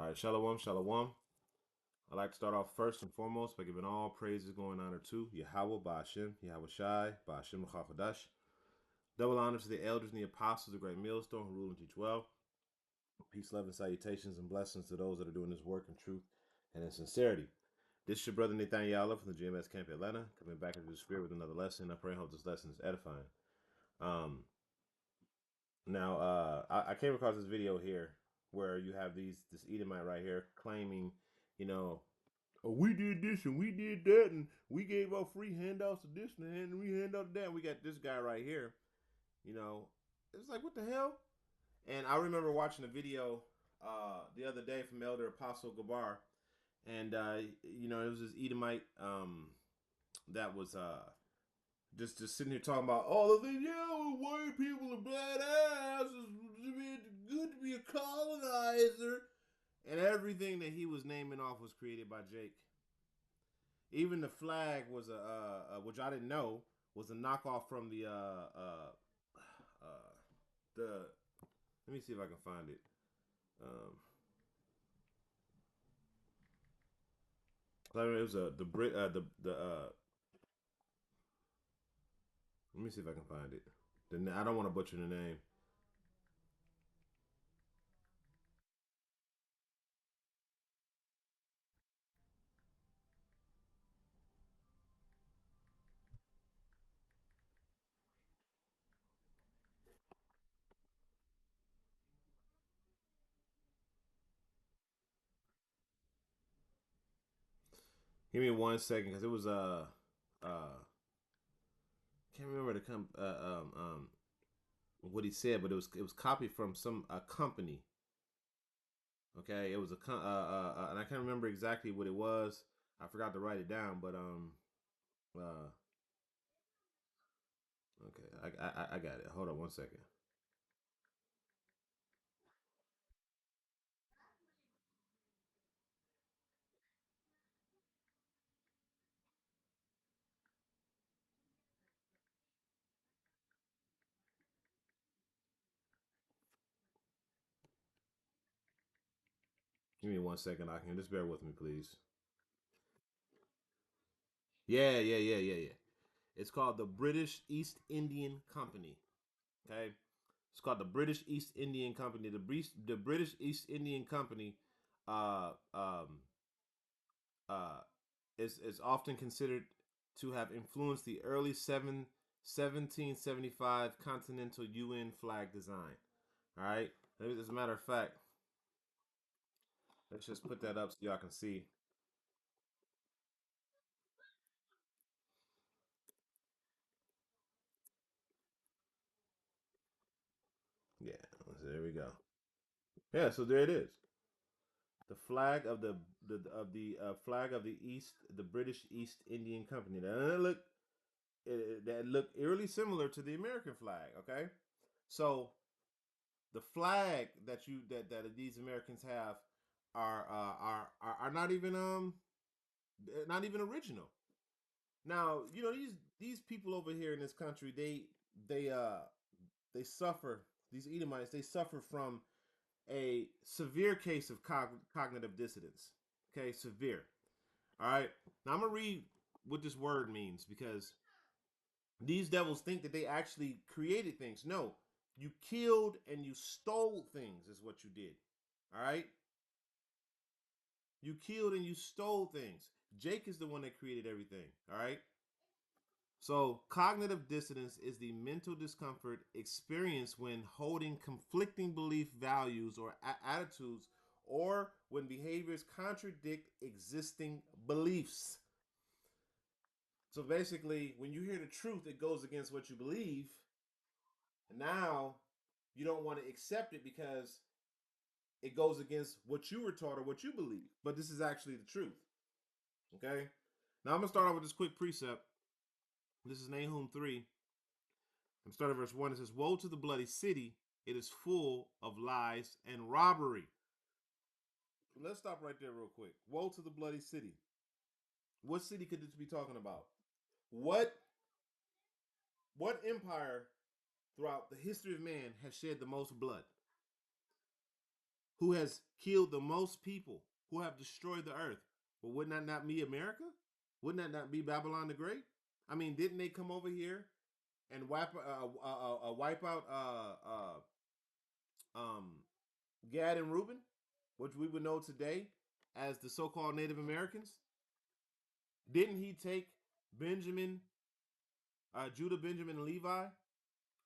All right, shalom, shalom. I'd like to start off first and foremost by giving all praises, glory, and honor to Yahweh, Ba'ashem, Yahweh Shai, Ba'ashem, Chachadash. Double honor to the elders and the apostles of the great millstone who rule and teach well. Peace, love, and salutations and blessings to those that are doing this work in truth and in sincerity. This is your brother Nathaniel from the GMS Camp Atlanta, coming back into the spirit with another lesson. I pray and hope this lesson is edifying. I came across this video here where you have this Edomite right here claiming, you know, oh, we did this and we did that, and we gave out free handouts to this and we hand out that. We got this guy right here. You know, it's like, what the hell? And I remember watching a video the other day from Elder Apostle Gabar, and it was this Edomite that was just sitting here talking about all of the white people are badasses. It's good to be a colonizer, and everything that he was naming off was created by Jake. Even the flag was which I didn't know was a knockoff from the. Let me see if I can find it. Um, it was the Brit the Let me see if I can find it. I don't want to butcher the name. Give me 1 second, because it was can't remember the what he said, but it was copied from some a company. Okay, it was and I can't remember exactly what it was. I forgot to write it down, but uh okay, I got it. Hold on 1 second. Give me 1 second. I can just bear with me, please. Yeah. It's called the British East Indian Company. Okay, it's called the British East Indian Company. The British East Indian Company uh um uh is often considered to have influenced the early 1775 Continental UN flag design. All right. As a matter of fact, let's just put that up so y'all can see. Yeah, so there we go. Yeah, so there it is. The flag of the flag of the East, the British East Indian Company. That look eerily similar to the American flag. Okay, so the flag that these Americans have are not even original. Now these people over here in this country they suffer, these Edomites, they suffer from a severe case of cognitive dissonance. Okay, severe. All right. Now I'm gonna read what this word means, because these devils think that they actually created things. No, you killed and you stole things is what you did. All right. You killed and you stole things. Jake is the one that created everything. All right. So, cognitive dissonance is the mental discomfort experienced when holding conflicting belief values or attitudes, or when behaviors contradict existing beliefs. So, basically, when you hear the truth, it goes against what you believe. And now you don't want to accept it because it goes against what you were taught or what you believe. But this is actually the truth. Okay? Now, I'm going to start off with this quick precept. This is Nahum 3. I'm starting verse 1. It says, "Woe to the bloody city! It is full of lies and robbery." Let's stop right there real quick. Woe to the bloody city. What city could this be talking about? What what empire throughout the history of man has shed the most blood? who has killed the most people, who have destroyed the earth. Well, wouldn't that not be America? Wouldn't that not be Babylon the Great? I mean, didn't they come over here and wipe out um, Gad and Reuben, which we would know today as the so-called Native Americans? Didn't he take Benjamin, Judah, Benjamin, and Levi,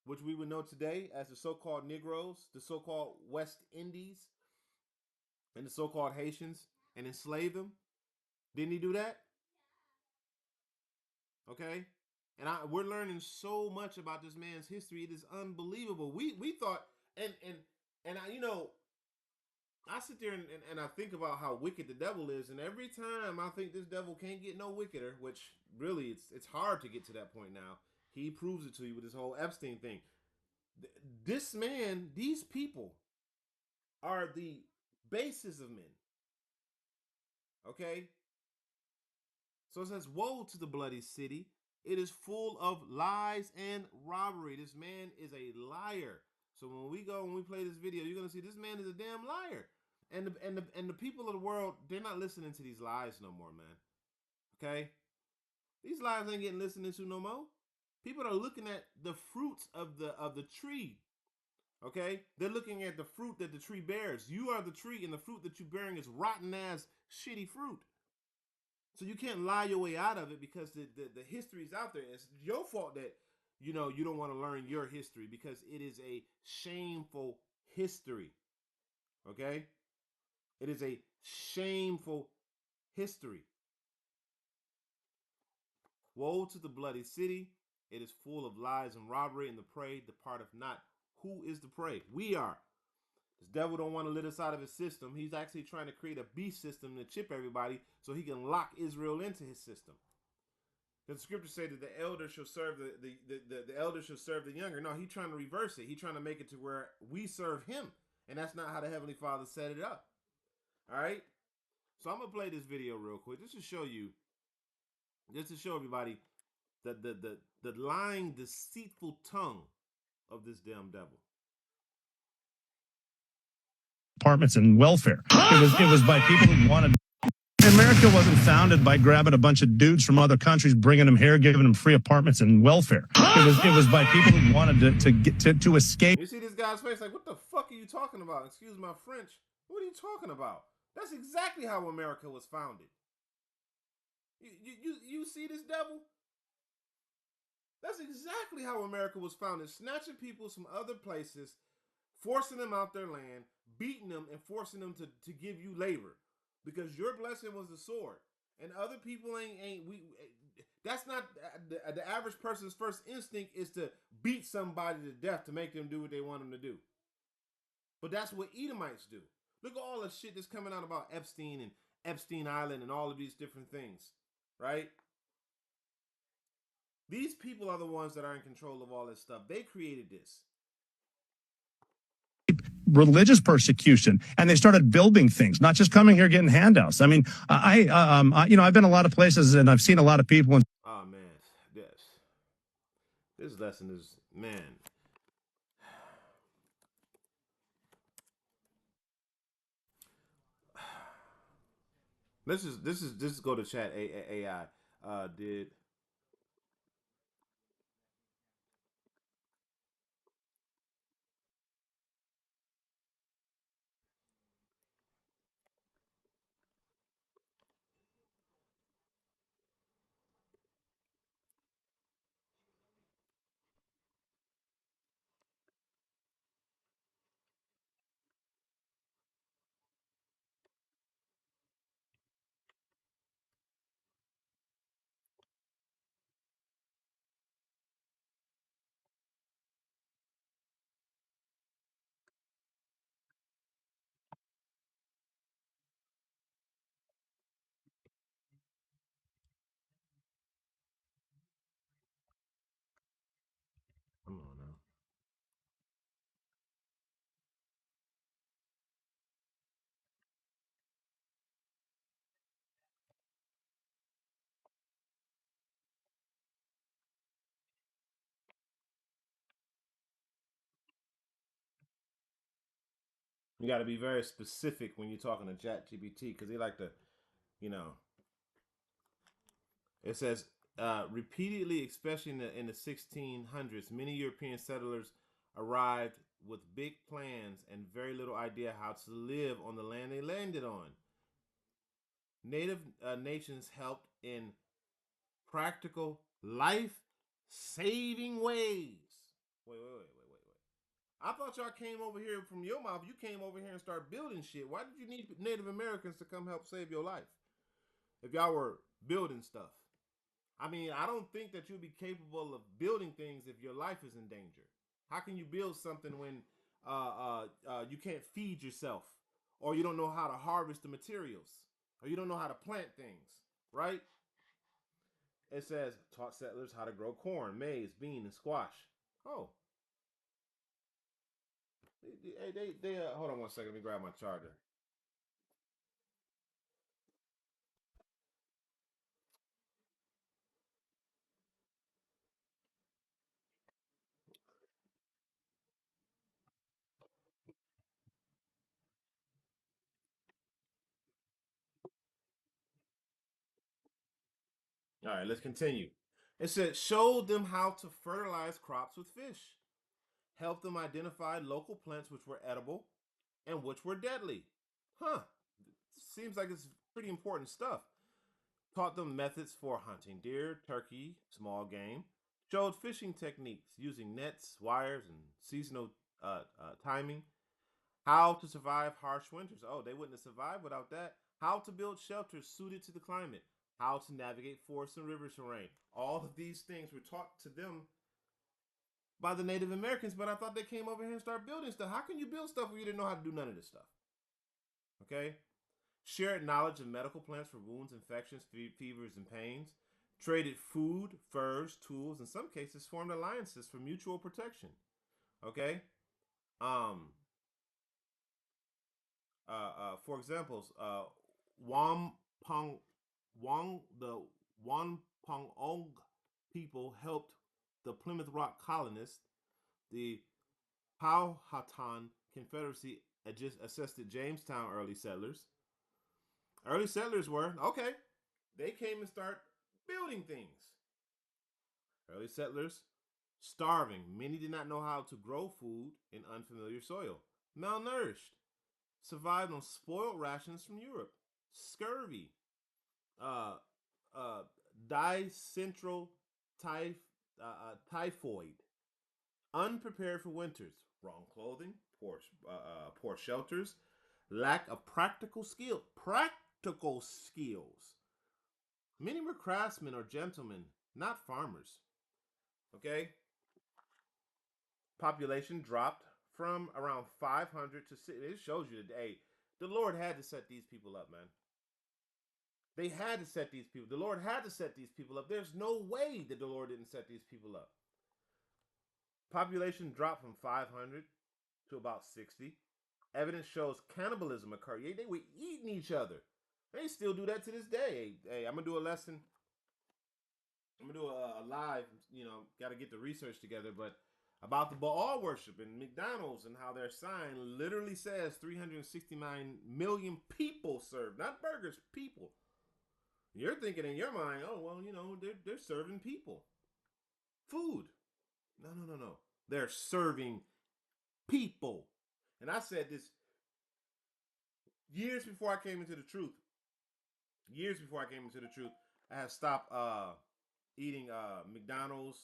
which we would know today as the so-called Negroes, the so-called West Indies, and the so-called Haitians, and enslave them? Didn't he do that? Okay, and we're learning so much about this man's history. It is unbelievable. We thought, and I, I sit there and I think about how wicked the devil is, and every time I think this devil can't get no wickeder, which really it's hard to get to that point now. He proves it to you with this whole Epstein thing. This man, these people are the basis of men. Okay, so it says, "Woe to the bloody city! It is full of lies and robbery." This man is a liar. So when we play this video, you're gonna see this man is a damn liar. And the people of the world, they're not listening to these lies no more, man. Okay, these lies ain't getting listened to no more. People are looking at the fruits of the tree. Okay, they're looking at the fruit that the tree bears. You are the tree, and the fruit that you're bearing is rotten ass, shitty fruit. So you can't lie your way out of it because the history is out there. It's your fault that you don't want to learn your history because it is a shameful history. Okay, it is a shameful history. Woe to the bloody city! It is full of lies and robbery, and the prey departeth not. Who is the prey? We are. This devil don't want to let us out of his system. He's actually trying to create a beast system to chip everybody so he can lock Israel into his system. The scriptures say that the elder shall serve the elder shall serve the younger. No, he's trying to reverse it. He's trying to make it to where we serve him. And that's not how the Heavenly Father set it up. All right? So I'm gonna play this video real quick just to show you, just to show everybody the lying, deceitful tongue of this damn devil. Apartments and welfare. It was by people who wanted. America wasn't founded by grabbing a bunch of dudes from other countries, bringing them here, giving them free apartments and welfare. It was by people who wanted to escape. You see this guy's face like, what the fuck are you talking about? Excuse my French. What are you talking about? That's exactly how America was founded. You see this devil? That's exactly how America was founded. Snatching people from other places, forcing them out their land, beating them, and forcing them to give you labor. Because your blessing was the sword. And other people ain't we that's not the average person's first instinct is to beat somebody to death to make them do what they want them to do. But that's what Edomites do. Look at all the shit that's coming out about Epstein and Epstein Island and all of these different things, right? These people are the ones that are in control of all this stuff. They created this. Religious persecution, and they started building things, not just coming here getting handouts. I mean, I've been a lot of places and I've seen a lot of people. Oh man, yes. This lesson is, man. This is go to chat AI. Did You got to be very specific when you're talking to Chat GPT because they like to, you know. It says repeatedly, especially in the 1600s, many European settlers arrived with big plans and very little idea how to live on the land they landed on. Native nations helped in practical, life-saving ways. Wait. I thought y'all came over here from your mouth. You came over here and start building shit. Why did you need Native Americans to come help save your life? If y'all were building stuff. I mean, I don't think that you'll be capable of building things if your life is in danger. How can you build something when you can't feed yourself, or you don't know how to harvest the materials, or you don't know how to plant things, right? It says taught settlers how to grow corn, maize, bean, and squash. Oh, they hold on one second. Let me grab my charger. All right, let's continue. It said showed them how to fertilize crops with fish, helped them identify local plants which were edible and which were deadly. Huh. Seems like it's pretty important stuff. Taught them methods for hunting deer, turkey, small game. Showed fishing techniques using nets, wires, and seasonal timing. How to survive harsh winters. Oh, they wouldn't have survived without that. How to build shelters suited to the climate. How to navigate forests and rivers terrain. All of these things were taught to them by the Native Americans, but I thought they came over here and started building stuff. How can you build stuff where you didn't know how to do none of this stuff? Okay? Shared knowledge of medical plants for wounds, infections, fevers, and pains. Traded food, furs, tools. In some cases, formed alliances for mutual protection. Okay? Um, for examples, Wampong, the Wampongong people helped the Plymouth Rock colonists. The Powhatan Confederacy assisted Jamestown early settlers. Early settlers were okay. They came and start building things. Early settlers starving. Many did not know how to grow food in unfamiliar soil. Malnourished. Survived on spoiled rations from Europe. Scurvy. Uh, uh, Dicentral typhoid. Unprepared for winters. Wrong clothing. Poor shelters. Lack of practical skill. Practical skills. Many were craftsmen or gentlemen, not farmers. Okay? Population dropped from around 500 to 6. It shows you that, hey, the Lord had to set these people up, man. They had to set these people. The Lord had to set these people up. There's no way that the Lord didn't set these people up. Population dropped from 500 to about 60. Evidence shows cannibalism occurred. Yeah, they were eating each other. They still do that to this day. Hey, I'm gonna do a lesson. I'm gonna do a live. Got to get the research together, but about the Baal worship and McDonald's and how their sign literally says 369 million people served, not burgers, people. You're thinking in your mind, oh well, they're serving people food. No. They're serving people. And I said this years before I came into the truth. Years before I came into the truth, I had stopped eating McDonald's.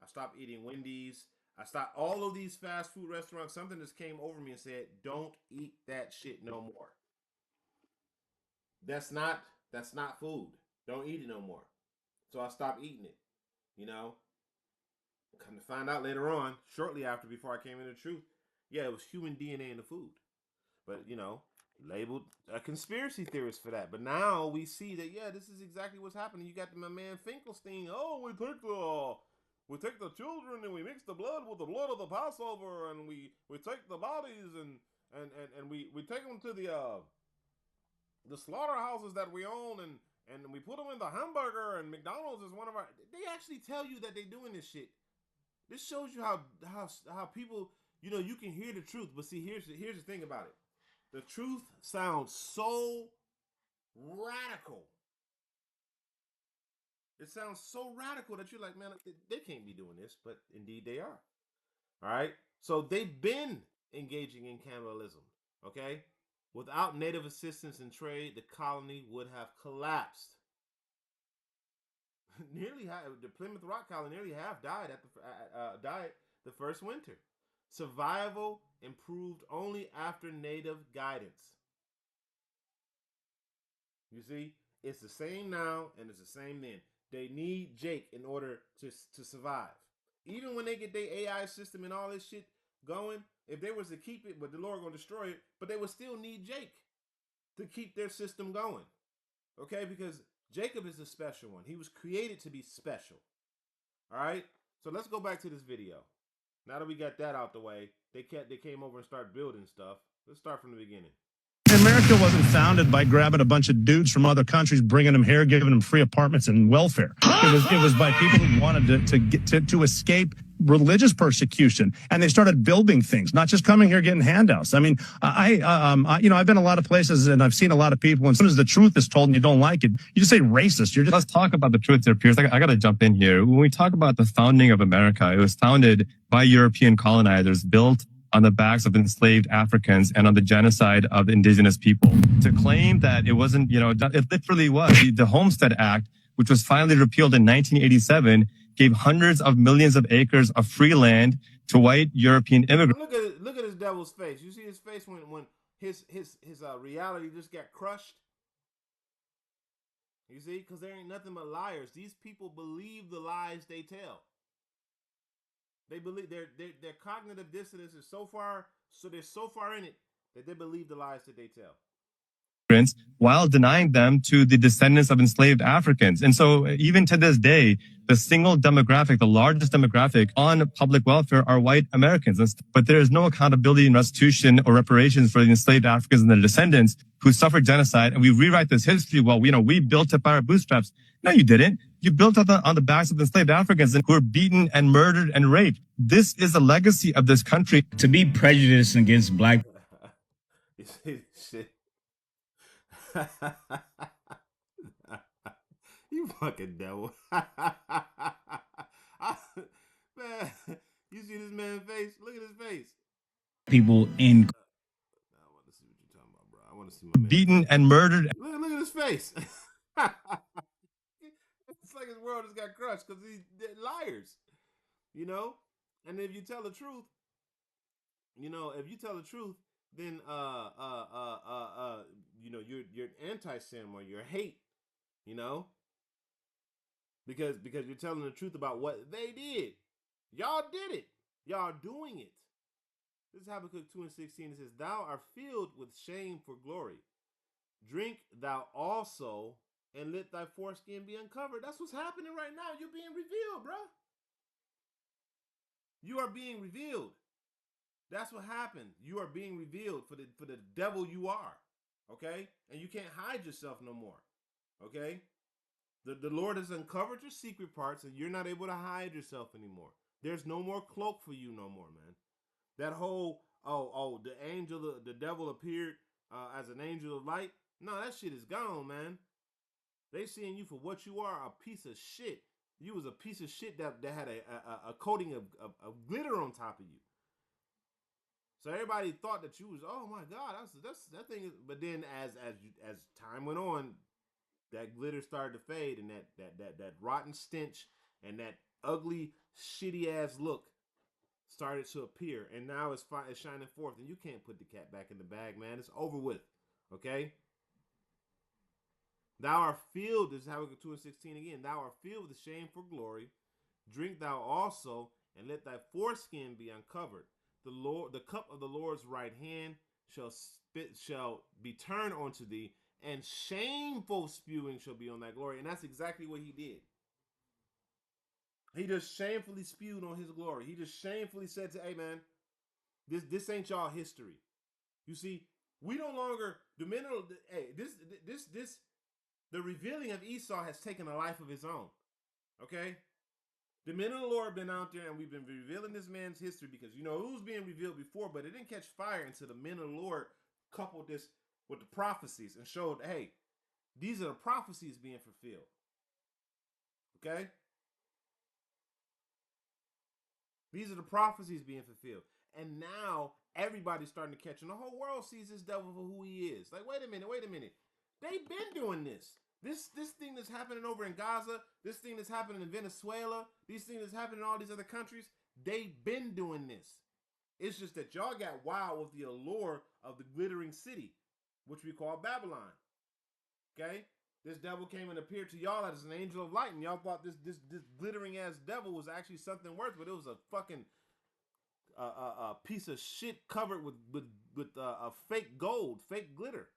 I stopped eating Wendy's. I stopped all of these fast food restaurants. Something just came over me and said, "Don't eat that shit no more. That's not that's not food. Don't eat it no more." So I stopped eating it. You know, come to find out later on, shortly after, before I came into the truth, yeah, it was human DNA in the food. But labeled a conspiracy theorist for that. But now we see that this is exactly what's happening. You got my man Finkelstein. Oh, we take the children and we mix the blood with the blood of the Passover, and we take the bodies and we take them to the slaughterhouses that we own, and we put them in the hamburger, and McDonald's is one of our. They actually tell you that they're doing this shit. This shows you how people you can hear the truth, but see here's the thing about it. The truth sounds so radical. It sounds so radical that you're like, man, they can't be doing this, but indeed they are. All right. So they've been engaging in cannibalism. Okay. Without native assistance and trade, the colony would have collapsed. Nearly half, the Plymouth Rock colony, nearly half died died the first winter. Survival improved only after native guidance. You see, it's the same now and it's the same then. They need Jake in order to survive. Even when they get their AI system and all this shit going, if they was to keep it, but the Lord gonna destroy it, but they would still need Jake to keep their system going. Okay, because Jacob is a special one. He was created to be special. All right. So let's go back to this video. Now that we got that out the way, they came over and started building stuff. Let's start from the beginning. America wasn't founded by grabbing a bunch of dudes from other countries, bringing them here, giving them free apartments and welfare. It was by people who wanted to escape religious persecution, and they started building things, not just coming here getting handouts. I mean, I've been a lot of places and I've seen a lot of people. And as soon as the truth is told and you don't like it, you just say racist. Let's talk about the truth here, Pierce. I got to jump in here. When we talk about the founding of America, it was founded by European colonizers, built on the backs of enslaved Africans and on the genocide of indigenous people. To claim that it wasn't, it literally was. The Homestead Act, which was finally repealed in 1987, gave hundreds of millions of acres of free land to white European immigrants. Look at his devil's face. You see his face when his reality just got crushed. You see, because there ain't nothing but liars. These people believe the lies they tell. They believe their cognitive dissonance is so far, so they're so far in it that they believe the lies that they tell, while denying them to the descendants of enslaved Africans. And so even to this day, the single demographic, the largest demographic on public welfare are white Americans. But there is no accountability and restitution or reparations for the enslaved Africans and their descendants who suffered genocide. And we rewrite this history. Well, we built it by our bootstraps. No, you didn't. You built it on the backs of enslaved Africans who were beaten and murdered and raped. This is the legacy of this country. To be prejudiced against black. You see this shit? You fucking devil. Man, you see this man's face? Look at his face. People in. I want to see what you're talking about, bro. I want to see my man. Beaten and murdered. Look at his face. It's like his world just got crushed because they're liars, And if you tell the truth, then you're anti-sin or you're hate, because you're telling the truth about what they did. Y'all did it. Y'all doing it. This is Habakkuk 2:16. It says, "Thou art filled with shame for glory. Drink thou also, and let thy foreskin be uncovered." That's what's happening right now. You're being revealed, bro. You are being revealed. That's what happened. You are being revealed for the devil you are. Okay? And you can't hide yourself no more. Okay? The Lord has uncovered your secret parts, and you're not able to hide yourself anymore. There's no more cloak for you no more, man. That whole the devil appeared as an angel of light. No, that shit is gone, man. They seeing you for what you are, a piece of shit. You was a piece of shit that had a coating of glitter on top of you. So everybody thought that you was, oh my God, that thing is. But then as time went on, that glitter started to fade, and that rotten stench and that ugly, shitty ass look started to appear, and now it's shining forth, and you can't put the cat back in the bag, man. It's over with. Okay. Thou art filled, this is Habakkuk 2:16 again. Thou art filled with shame for glory. Drink thou also, and let thy foreskin be uncovered. The cup of the Lord's right hand shall be turned unto thee, and shameful spewing shall be on thy glory. And that's exactly what he did. He just shamefully spewed on his glory. He just shamefully said to, hey man, this ain't y'all history. You see, we no longer the revealing of Esau has taken a life of his own. Okay? The men of the Lord have been out there, and we've been revealing this man's history because, it was being revealed before, but it didn't catch fire until the men of the Lord coupled this with the prophecies and showed, hey, these are the prophecies being fulfilled. Okay? These are the prophecies being fulfilled. And now everybody's starting to catch on. The whole world sees this devil for who he is. Like, wait a minute. They've been doing this. This thing that's happening over in Gaza, this thing that's happening in Venezuela, these things that's happening in all these other countries, they've been doing this. It's just that y'all got wild with the allure of the glittering city, which we call Babylon. Okay? This devil came and appeared to y'all as an angel of light, and y'all thought this glittering ass devil was actually something worth, but it was a fucking piece of shit covered with a fake gold, fake glitter.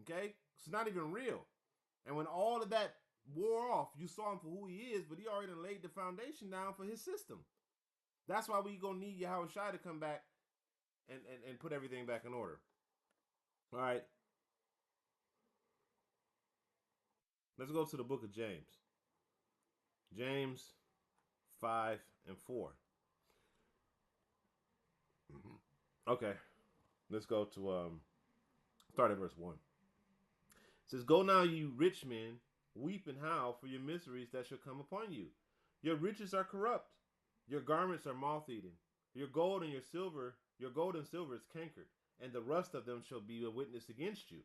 Okay? It's not even real. And when all of that wore off, you saw him for who he is, but he already laid the foundation down for his system. That's why we gonna need Yahweh Shai to come back and put everything back in order. All right. Let's go to the book of James. James 5 and 4. Okay. Let's go to start at verse 1. It says, "Go now, you rich men, weep and howl for your miseries that shall come upon you. Your riches are corrupt. Your garments are moth-eaten. Your gold and silver is cankered, and the rust of them shall be a witness against you,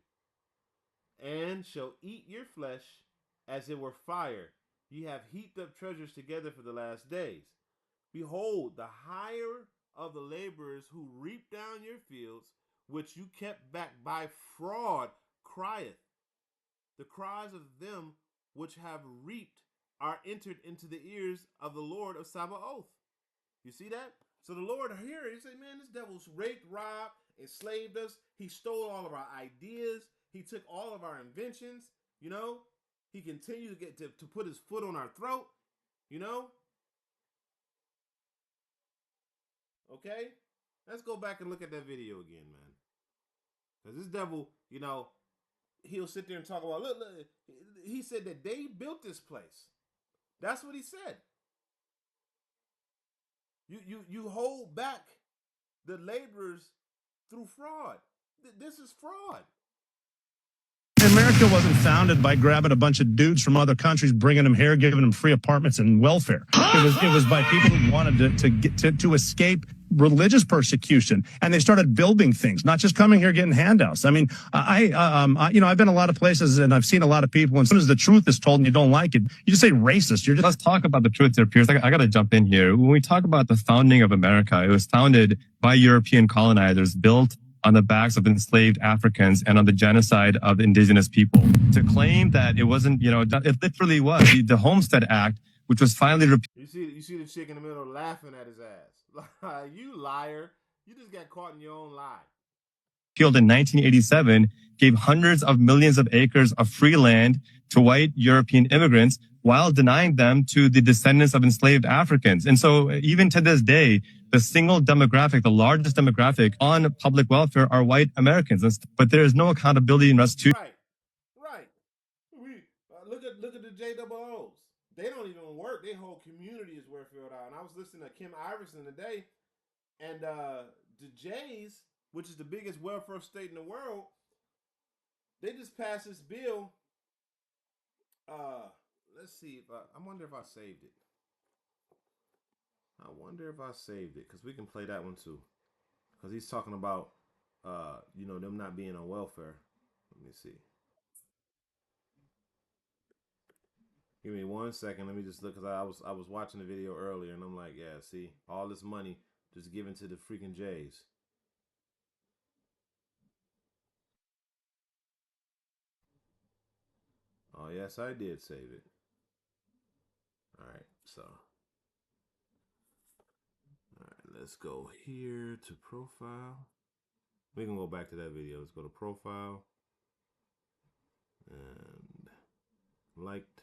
and shall eat your flesh as it were fire. Ye have heaped up treasures together for the last days. Behold, the hire of the laborers who reap down your fields, which you kept back by fraud, crieth. The cries of them which have reaped are entered into the ears of the Lord of Sabaoth." You see that? So the Lord here, he said, man, this devil's raped, robbed, enslaved us. He stole all of our ideas. He took all of our inventions. You know, he continued to get to put his foot on our throat. You know? Okay? Let's go back and look at that video again, man. Because this devil, you know, he'll sit there and talk about, look, he said that they built this place. That's what he said. You hold back the laborers through fraud. This is fraud. America wasn't founded by grabbing a bunch of dudes from other countries, bringing them here, giving them free apartments and welfare. It was by people who wanted to escape religious persecution, and they started building things, not just coming here getting handouts. I mean, I've been a lot of places and I've seen a lot of people. And as soon as the truth is told and you don't like it, you just say racist. You're just. Let's talk about the truth here, Pierce. I got to jump in here. When we talk about the founding of America, it was founded by European colonizers, built on the backs of enslaved Africans and on the genocide of indigenous people. To claim that it wasn't, it literally was the Homestead Act, which was finally You see the chick in the middle laughing at his ass. You liar. You just got caught in your own lie. repealed in 1987, gave hundreds of millions of acres of free land to white European immigrants while denying them to the descendants of enslaved Africans. And so even to this day, the single demographic, the largest demographic on public welfare are white Americans. But there is no accountability in restitution. Right. Look at the JOOs. They don't even work. Their whole community is welfare out. And I was listening to Kim Iverson today, and the Jays, which is the biggest welfare state in the world, they just passed this bill. Let's see. I wonder if I saved it. Because we can play that one too. Because he's talking about, them not being on welfare. Let me see. Give me 1 second. Let me just look, because I was watching the video earlier, and I'm like, yeah, see, all this money just given to the freaking Jays. Oh, yes, I did save it. All right, so. All right, let's go here to profile. We can go back to that video. Let's go to profile. And liked.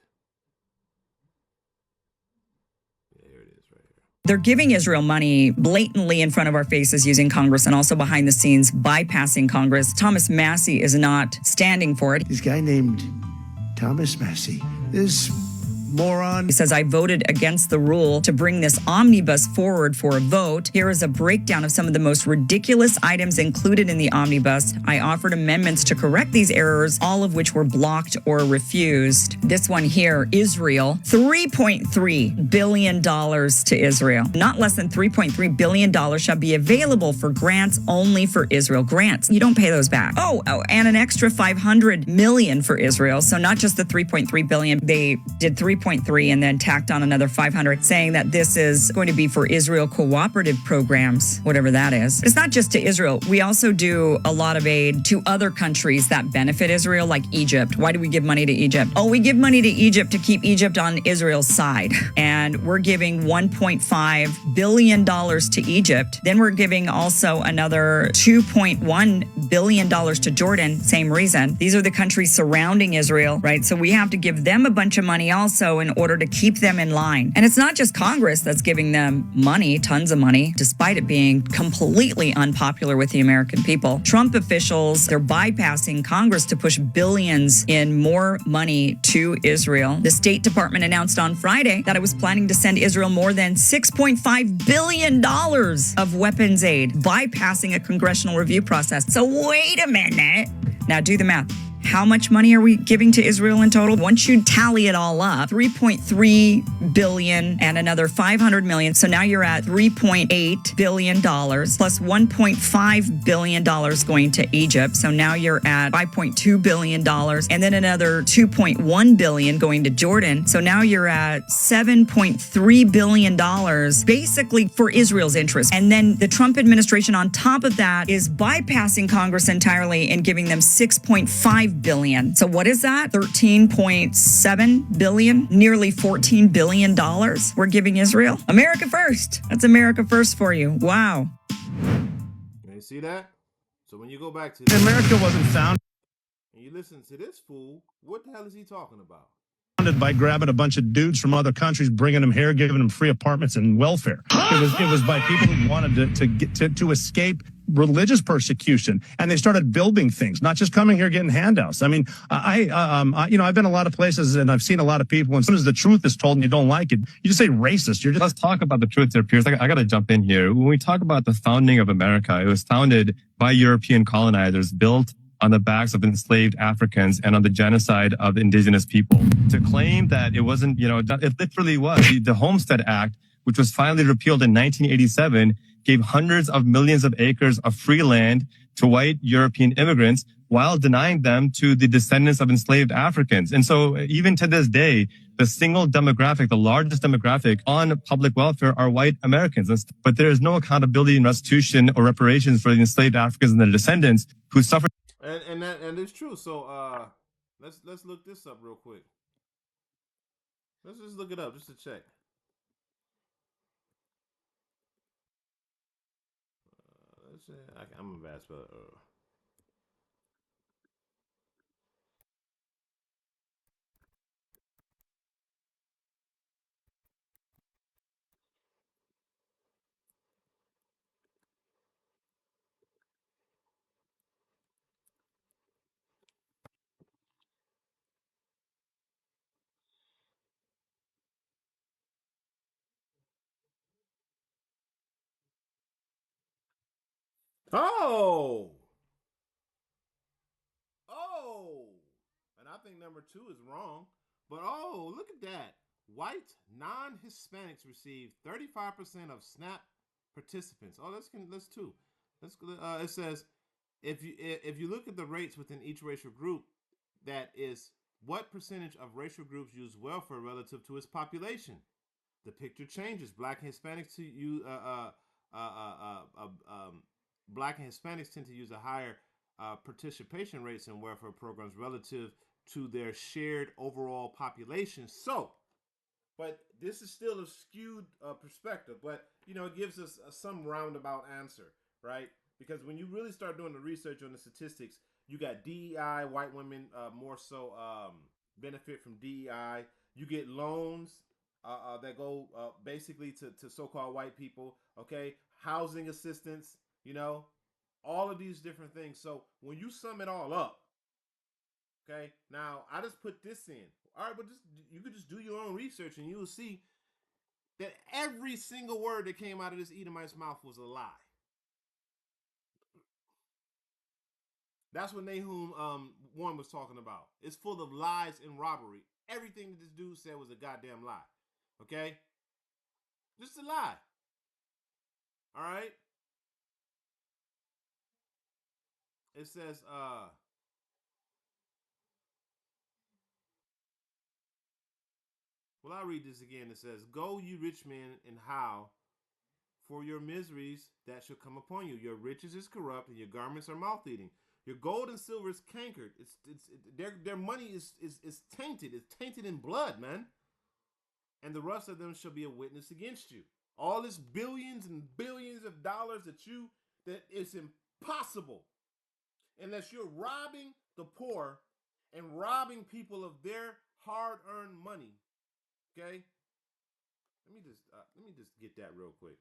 Yeah, here it is right here. They're giving Israel money blatantly in front of our faces using Congress and also behind the scenes bypassing Congress. Thomas Massey is not standing for it. This guy named Thomas Massey is moron. He says, I voted against the rule to bring this omnibus forward for a vote. Here is a breakdown of some of the most ridiculous items included in the omnibus. I offered amendments to correct these errors, all of which were blocked or refused. This one here, Israel, $3.3 billion to Israel. Not less than $3.3 billion shall be available for grants only for Israel. Grants, you don't pay those back. Oh, and an extra $500 million for Israel. So not just the $3.3 billion, they did 3.3 and then tacked on another 500, saying that this is going to be for Israel cooperative programs, whatever that is. It's not just to Israel. We also do a lot of aid to other countries that benefit Israel, like Egypt. Why do we give money to Egypt? Oh, we give money to Egypt to keep Egypt on Israel's side. And we're giving $1.5 billion to Egypt. Then we're giving also another $2.1 billion to Jordan. Same reason. These are the countries surrounding Israel, right? So we have to give them a bunch of money also in order to keep them in line. And it's not just Congress that's giving them money, tons of money, despite it being completely unpopular with the American people. Trump officials, they're bypassing Congress to push billions in more money to Israel. The State Department announced on Friday that it was planning to send Israel more than $6.5 billion of weapons aid, bypassing a congressional review process. So wait a minute. Now do the math. How much money are we giving to Israel in total? Once you tally it all up, $3.3 billion and another $500 million. So now you're at $3.8 billion plus $1.5 billion going to Egypt. So now you're at $5.2 billion and then another $2.1 billion going to Jordan. So now you're at $7.3 billion basically for Israel's interest. And then the Trump administration on top of that is bypassing Congress entirely and giving them $6.5 billion. So what is that? $13.7 billion, nearly $14 billion we're giving Israel. America first. That's America first for you. Wow. You see that? So when you go back to America wasn't founded and you listen to this fool, what the hell is he talking about? by grabbing a bunch of dudes from other countries, bringing them here, giving them free apartments and welfare. It was by people who wanted to escape religious persecution, and they started building things, not just coming here getting handouts. I mean, I've been a lot of places and I've seen a lot of people. And as soon as the truth is told and you don't like it, you just say racist. You're just Let's talk about the truth there, Pierce. I got to jump in here. When we talk about the founding of America, it was founded by European colonizers, built on the backs of enslaved Africans and on the genocide of indigenous people. To claim that it wasn't, it literally was. The Homestead Act, which was finally repealed in 1987, gave hundreds of millions of acres of free land to white European immigrants while denying them to the descendants of enslaved Africans. And so even to this day, the single demographic, the largest demographic on public welfare are white Americans. But there is no accountability and restitution or reparations for the enslaved Africans and their descendants who suffered. And it's true. So let's look this up real quick. Let's just look it up just to check. I'm a bad speller. Oh, and I think number 2 is wrong. But look at that. White non-Hispanics receive 35% of SNAP participants. Let's too. It says if you look at the rates within each racial group, that is what percentage of racial groups use welfare relative to its population. The picture changes. Black and Hispanics tend to use a higher participation rates in welfare programs relative to their shared overall population. So, but this is still a skewed perspective, but it gives us some roundabout answer, right? Because when you really start doing the research on the statistics, you got DEI, white women more so benefit from DEI. You get loans that go basically to so-called white people, okay? Housing assistance, all of these different things. So when you sum it all up, Okay, now I just put this in. All right, but just you could just do your own research and you will see that every single word that came out of this Edomite's mouth was a lie. That's what Nahum 1 was talking about. It's full of lies and robbery. Everything that this dude said was a goddamn lie. Okay? Just a lie. All right? It says, well, I'll read this again. It says, go, you rich men, and howl for your miseries that shall come upon you. Your riches is corrupt, and your garments are moth-eating. Your gold and silver is cankered. Their money is tainted. It's tainted in blood, man. And the rest of them shall be a witness against you. All this billions and billions of dollars that is impossible unless you're robbing the poor and robbing people of their hard-earned money. Okay, let me just get that real quick.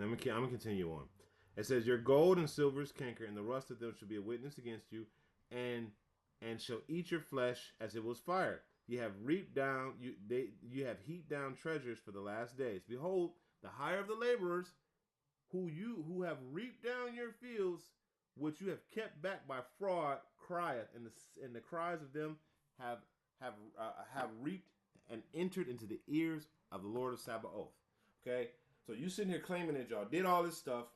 I'm gonna continue on. It says, "Your gold and silver is canker, and the rust of them shall be a witness against you, and shall eat your flesh as it was fired. You have reaped down you have heaped down treasures for the last days. Behold, the hire of the laborers, who have reaped down your fields, which you have kept back by fraud, crieth, and the cries of them have reaped and entered into the ears of the Lord of Sabaoth." Okay, so you sitting here claiming that y'all did all this stuff,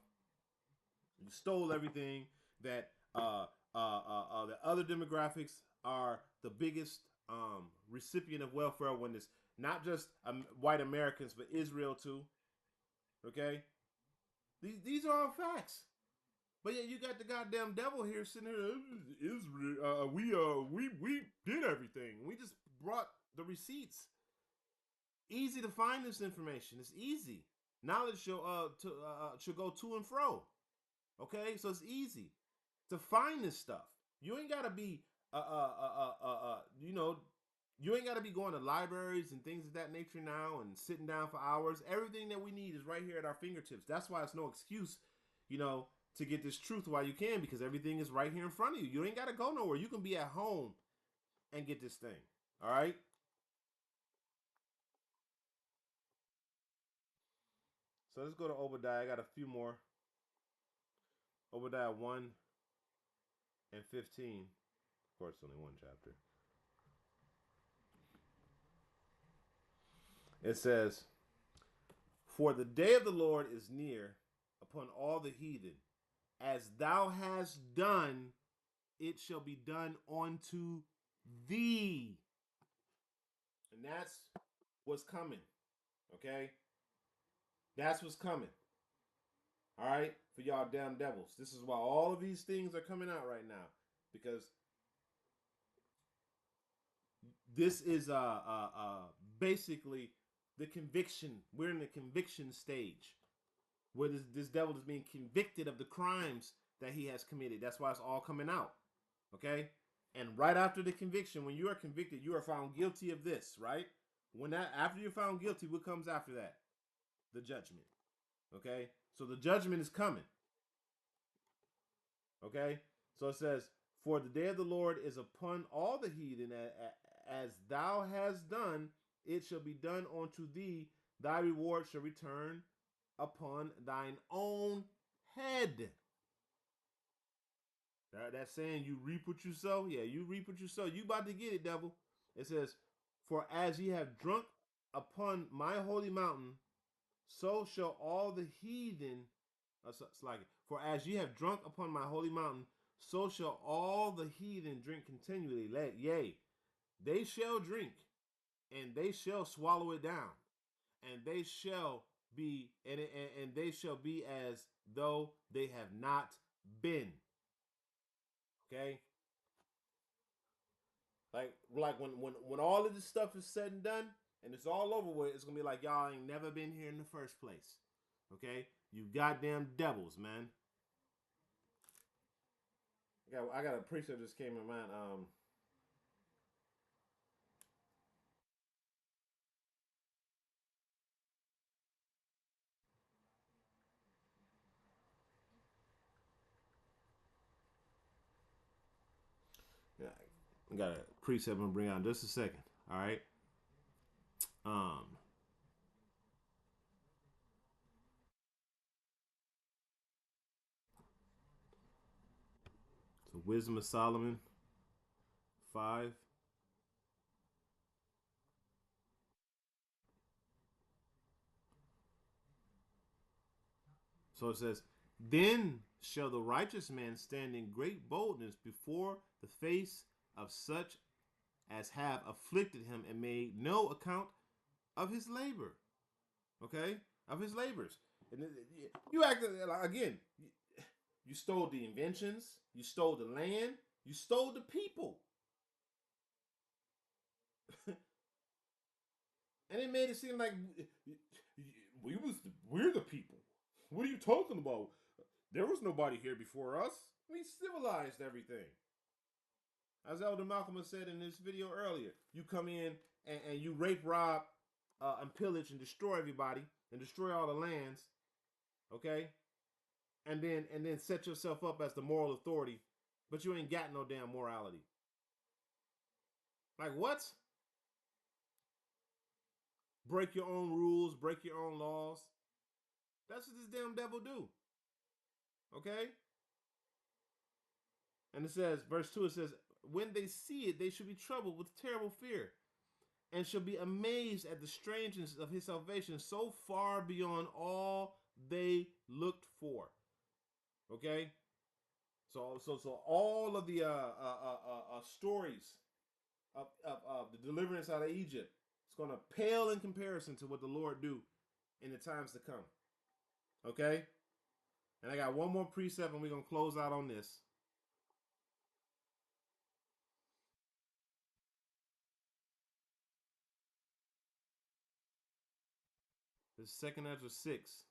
you stole everything, that the other demographics are the biggest recipient of welfare when it's not just white Americans but Israel too. Okay, these are all facts. But yeah, you got the goddamn devil here sitting here. Israel, we did everything. We just brought the receipts. Easy to find this information. It's easy. Knowledge should go to and fro. Okay, so it's easy to find this stuff. You ain't gotta be you know, you ain't gotta be going to libraries and things of that nature now and sitting down for hours. Everything that we need is right here at our fingertips. That's why it's no excuse, to get this truth while you can, because everything is right here in front of you. You ain't gotta go nowhere. You can be at home and get this thing. All right. So let's go to Obadiah. I got a few more. Obadiah 1 and 15. Of course, only one chapter. It says, "For the day of the Lord is near upon all the heathen. As thou hast done, it shall be done unto thee." And that's what's coming. Okay? That's what's coming. All right? For y'all damn devils. This is why all of these things are coming out right now. Because this is basically the conviction. We're in the conviction stage where this devil is being convicted of the crimes that he has committed. That's why it's all coming out. Okay? And right after the conviction, when you are convicted, you are found guilty of this, right? After you're found guilty, what comes after that? The judgment. Okay? So the judgment is coming. Okay? So it says, "For the day of the Lord is upon all the heathen, as thou hast done, it shall be done unto thee. Thy reward shall return upon thine own head." That's saying you reap what you sow. Yeah, you reap what you sow. You about to get it, devil. It says, "For as ye have drunk upon my holy mountain, so shall all the heathen." For as ye have drunk upon my holy mountain, so shall all the heathen drink continually. Yea, they shall drink, and they shall swallow it down, and they shall be and they shall be as though they have not been. Okay, like when all of this stuff is said and done, and it's all over with, it's gonna be like y'all ain't never been here in the first place. Okay, you goddamn devils, man. I got a precept just came in mind. Yeah, I got a precept I'm gonna bring out in just a second. All right. Um. So Wisdom of Solomon 5. So it says, "Then shall the righteous man stand in great boldness before the face of such as have afflicted him and made no account of his labor." Okay, of his labors. And you act again. You stole the inventions. You stole the land. You stole the people, and it made it seem like we're the people. What are you talking about? There was nobody here before us. We civilized everything. As Elder Malcolm has said in this video earlier, you come in and you rape, rob, and pillage and destroy everybody and destroy all the lands, okay? And then set yourself up as the moral authority, but you ain't got no damn morality. Like what? Break your own rules, break your own laws. That's what this damn devil do. Okay? And it says, verse 2, it says, when they see it, they should be troubled with terrible fear, and shall be amazed at the strangeness of his salvation, so far beyond all they looked for. Okay? So all of the stories of the deliverance out of Egypt, it's going to pale in comparison to what the Lord do in the times to come. Okay? And I got one more precept, and we're going to close out on this. This is 2nd Ezra 6.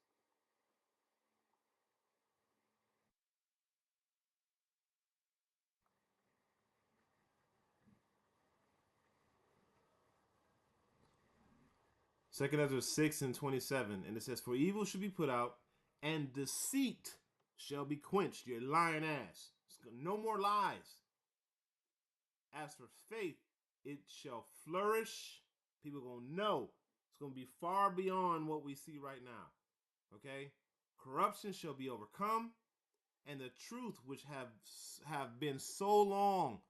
Second Ezra 6 and 27. And it says, "For evil should be put out, and deceit shall be quenched." Your lying ass. No more lies. As for faith, it shall flourish. People gonna know. It's gonna be far beyond what we see right now. Okay? Corruption shall be overcome, and the truth which have been so long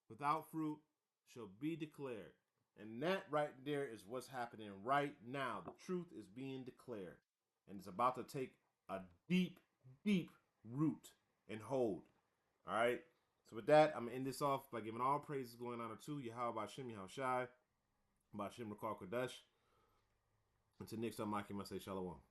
without fruit shall be declared. And that right there is what's happening right now. The truth is being declared, and it's about to take a deep, deep root and hold. All right. So with that, I'm gonna end this off by giving all praises going on to Yahweh Bashem Yahweh Shai, Bashem Rakar Kodesh. Until next time, I say Shalom.